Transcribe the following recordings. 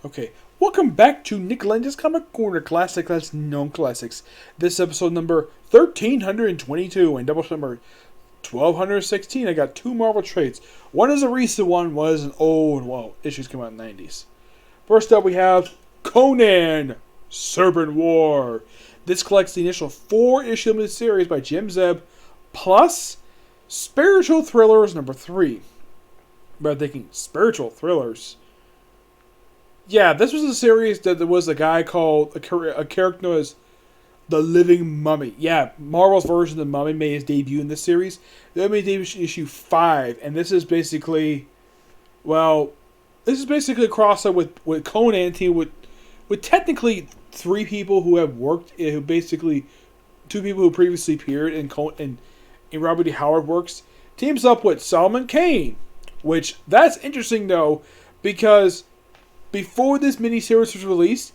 Okay, welcome back to Nick Lenz's Comic Corner Classic That's Known Classics. This episode number 1322 and double number 1216. I got two Marvel trades. One is a recent one, one is an old, issues came out in the 90s. First up, we have Conan, Serpent War. This collects the initial 4-issue limited series by Jim Zeb, plus Spiritual Thrillers number 3. But I'm thinking, spiritual thrillers? Yeah, this was a series that there was a guy called, a character known as the Living Mummy. Yeah, Marvel's version of the Mummy made his debut in this series. They made debut issue 5, and this is basically, a crossover with Conan team with technically 3 people who have worked, who basically, 2 people who previously appeared in Robert E. Howard works, teams up with Solomon Kane, which, that's interesting though, because before this miniseries was released,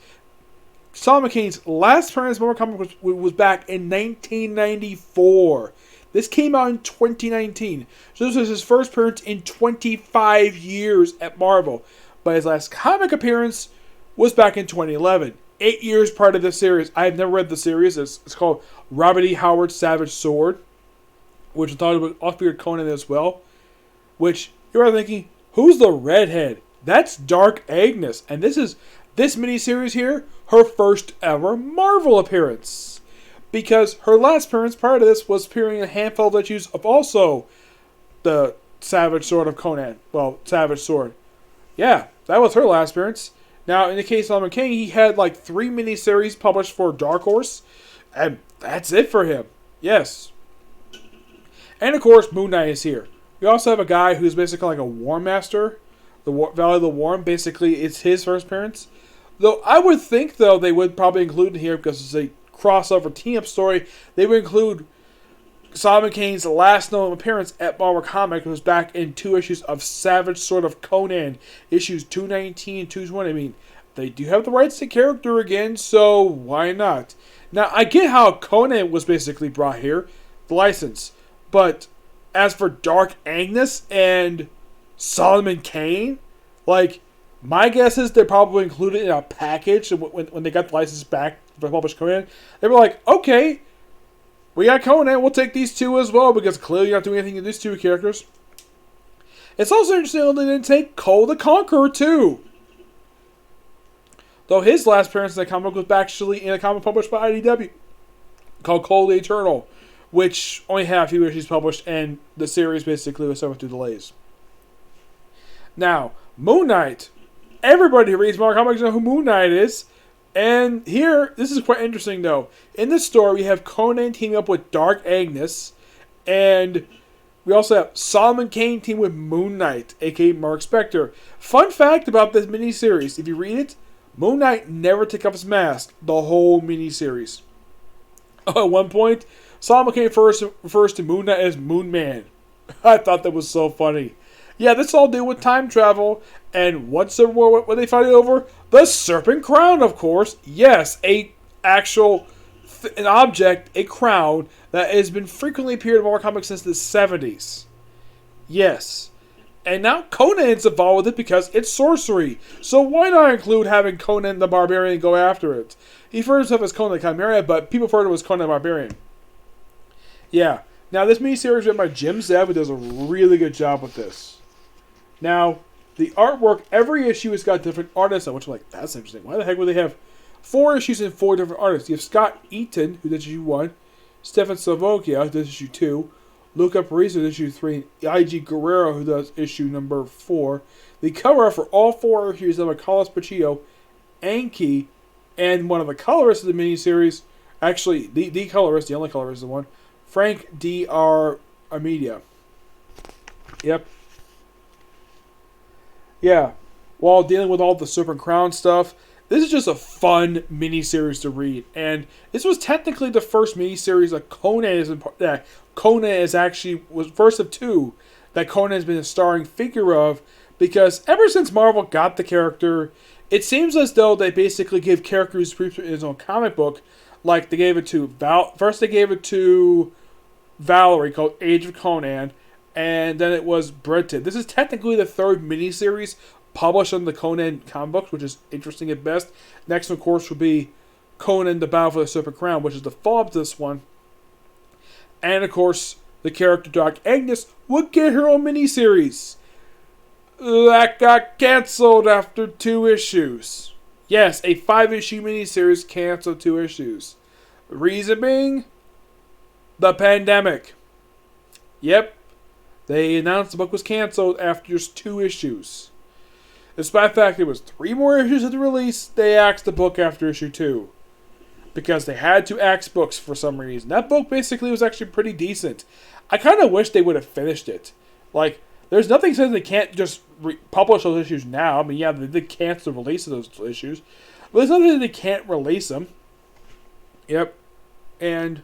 Solomon Kane's last appearance in Marvel Comics was back in 1994. This came out in 2019. So this was his first appearance in 25 years at Marvel. But his last comic appearance was back in 2011. 8 years prior to this series. I have never read the series. It's called Robert E. Howard's Savage Sword, which I thought about off-beard Conan as well. Which, you're thinking, who's the redhead? That's Dark Agnes. And this miniseries here, her first ever Marvel appearance. Because her last appearance prior to this was appearing in a handful of issues of also the Savage Sword of Conan. Well, Savage Sword. Yeah, that was her last appearance. Now, in the case of Solomon Kane, he had like 3 miniseries published for Dark Horse. And that's it for him. Yes. And of course, Moon Knight is here. We also have a guy who's basically like a War Master. The Valley of the Worm, basically, it's his first appearance. Though I would think, though, they would probably include in here, because it's a crossover team-up story, they would include Solomon Kane's last known appearance at Marvel Comics. It was back in 2 issues of Savage Sword of Conan, issues 219 and 220. I mean, they do have the rights to character again, so why not? Now, I get how Conan was basically brought here, the license, but as for Dark Agnes and Solomon Kane, like, my guess is they probably included in a package when they got the license back for published Conan. They were like, okay, we got Conan, we'll take these 2 as well, because clearly you're not doing anything to these 2 characters. It's also interesting that they didn't take Cole the Conqueror too. Though his last appearance in the comic was actually in a comic published by IDW called Cole the Eternal, which only had a few issues published, and the series basically was suffered through delays. Now, Moon Knight. Everybody who reads Marvel Comics knows who Moon Knight is. And here, this is quite interesting though. In this story, we have Conan teaming up with Dark Agnes. And we also have Solomon Kane teaming with Moon Knight, aka Mark Spector. Fun fact about this miniseries, if you read it, Moon Knight never took off his mask the whole miniseries. At one point, Solomon Kane first refers to Moon Knight as Moon Man. I thought that was so funny. Yeah, this all deal with time travel, and what's the war? What they fighting over? The Serpent Crown, of course. Yes, an object, a crown that has been frequently appeared in Marvel Comics since the 70s. Yes, and now Conan's involved with it because it's sorcery. So why not include having Conan the Barbarian go after it? He refers to himself as Conan the Chimera, but people refer to him as Conan the Barbarian. Yeah. Now this miniseries is written by Jim Zeb, who does a really good job with this. Now, the artwork, every issue has got different artists, which I'm like, that's interesting. Why the heck would they have 4 issues and 4 different artists? You have Scott Eaton, who did issue 1, Stefan Slovakia, who does issue 2, Luca Parisi, who does issue 3, and I.G. Guerrero, who does issue number 4. The cover for all 4 issues is by Carlos Pacino, Anki, and one of the colorists of the miniseries, actually, the colorist, the only colorist is the one, Frank D. R. Amedia. Yep. Yeah, while dealing with all the Serpent Crown stuff, this is just a fun miniseries to read. And this was technically the first miniseries that was first of 2 that Conan has been a starring figure of, because ever since Marvel got the character, it seems as though they basically give characters in his own comic book. Like they gave it to first they gave it to Valerie, called Age of Conan, and then it was Britain. This is technically the 3rd miniseries published on the Conan comic books, which is interesting at best. Next one, of course, would be Conan, the Battle for the Serpent Crown, which is the follow-up to this one. And, of course, the character Dark Agnes would get her own miniseries. That got cancelled after 2 issues. Yes, a 5-issue miniseries canceled 2 issues. Reason being, the pandemic. Yep, they announced the book was canceled after just 2 issues. Despite the fact there was 3 more issues at the release, they axed the book after issue 2. Because they had to axe books for some reason. That book basically was actually pretty decent. I kind of wish they would have finished it. Like, there's nothing saying they can't just publish those issues now. I mean, yeah, they did cancel the release of those issues. But there's nothing that they can't release them. Yep. And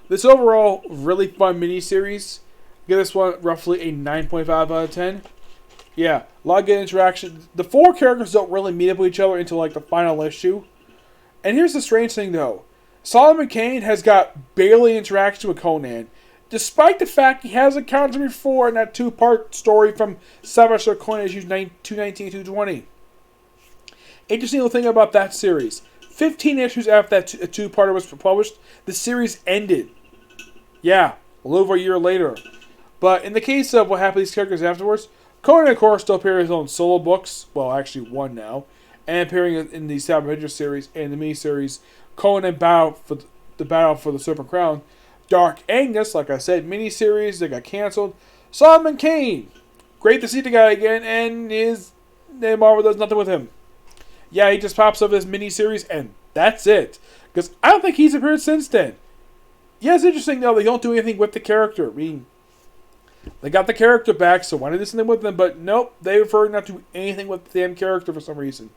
this overall really fun miniseries. Give this one roughly a 9.5 out of 10. Yeah, a lot of good interaction. The 4 characters don't really meet up with each other until like the final issue. And here's the strange thing though. Solomon Kane has got barely interaction with Conan. Despite the fact he has encountered before in that 2-part story from Savage Conan issues 219 and 220. Interesting little thing about that series. 15 issues after that 2-parter was published, the series ended. Yeah, a little over a year later. But in the case of what happened to these characters afterwards, Conan, of course, still appearing in his own solo books. Well, actually one now. And appearing in the Savage Adventure series and the miniseries Conan Battle for the Serpent Crown. Dark Agnes, like I said, miniseries that got canceled. Solomon Kane. Great to see the guy again, and Marvel does nothing with him. Yeah, he just pops up this miniseries, and that's it. Because I don't think he's appeared since then. Yeah, it's interesting, though, they don't do anything with the character. I mean, they got the character back, so why did they do something with them? But nope, they prefer not to do anything with the damn character for some reason.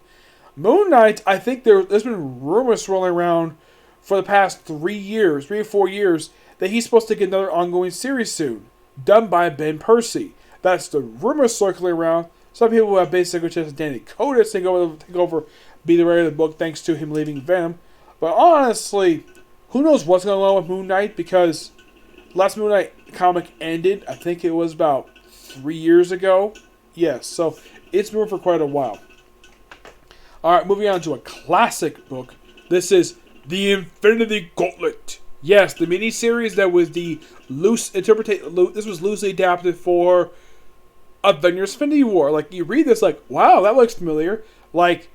Moon Knight, I think there's been rumors rolling around for the past 3 or 4 years, that he's supposed to get another ongoing series soon, done by Ben Percy. That's the rumor circling around. Some people have basically just Danny Coates take over, be the writer of the book, thanks to him leaving Venom. But honestly, who knows what's going on with Moon Knight, because last Moon Knight comic ended, I think it was about 3 years ago. Yes, so it's been for quite a while. Alright, moving on to a classic book. This is The Infinity Gauntlet. Yes, the miniseries that was the this was loosely adapted for Avengers Infinity War. Like, you read this like, wow, that looks familiar. Like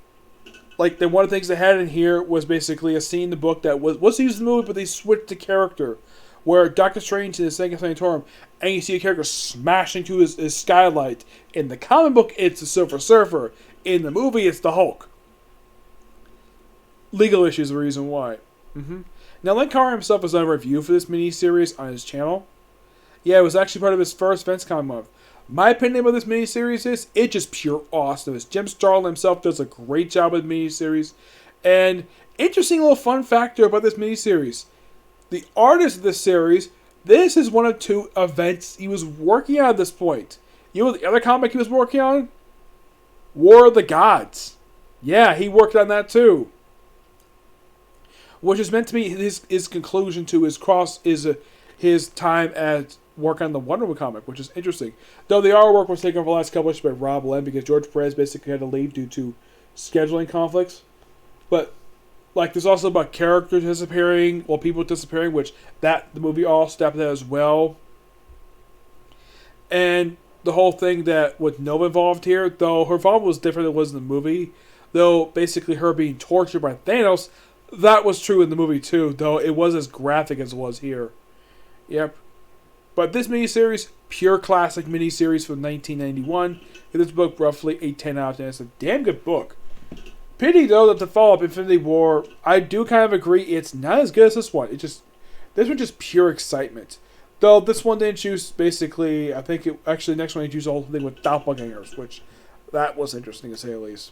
the one of the things they had in here was basically a scene in the book that was used in the movie, but they switched the character. Where Doctor Strange in the second Sanatorium, and you see a character smashing to his skylight. In the comic book, it's the Silver Surfer. In the movie, it's the Hulk. Legal issues are the reason why. Now, Lenz himself has done a review for this miniseries on his channel. Yeah, it was actually part of his first Vince Comic Month. My opinion about this miniseries is, it's just pure awesomeness. Jim Starlin himself does a great job with the miniseries. And interesting little fun factor about this miniseries. The artist of this series, this is one of 2 events he was working on at this point. You know the other comic he was working on? War of the Gods. Yeah, he worked on that too. Which is meant to be his conclusion to his time at work on the Wonder Woman comic, which is interesting. Though the artwork was taken over the last couple of issues by Rob Lenz because George Perez basically had to leave due to scheduling conflicts. But like, there's also about characters disappearing, people disappearing, which the movie all stepped at as well. And the whole thing that with Nova involved here, though her involvement was different than it was in the movie, though basically her being tortured by Thanos, that was true in the movie too, though it was as graphic as it was here. Yep. But this miniseries, pure classic miniseries from 1991. This book roughly a 10 out of 10. It's a damn good book. Pity though that the follow-up Infinity War, I do kind of agree, it's not as good as this one. This one just pure excitement. Though this one didn't choose basically, I think the next one they used the whole thing with doppelgangers, which that was interesting to say the least.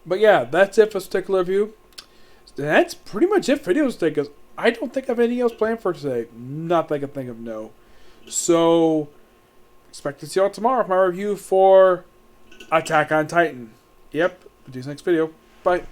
But yeah, that's it for this particular review. That's pretty much it for videos today, because I don't think I have anything else planned for today. Not that I can think of, no. So, expect to see y'all tomorrow for my review for Attack on Titan. Yep, see you next video. Bye.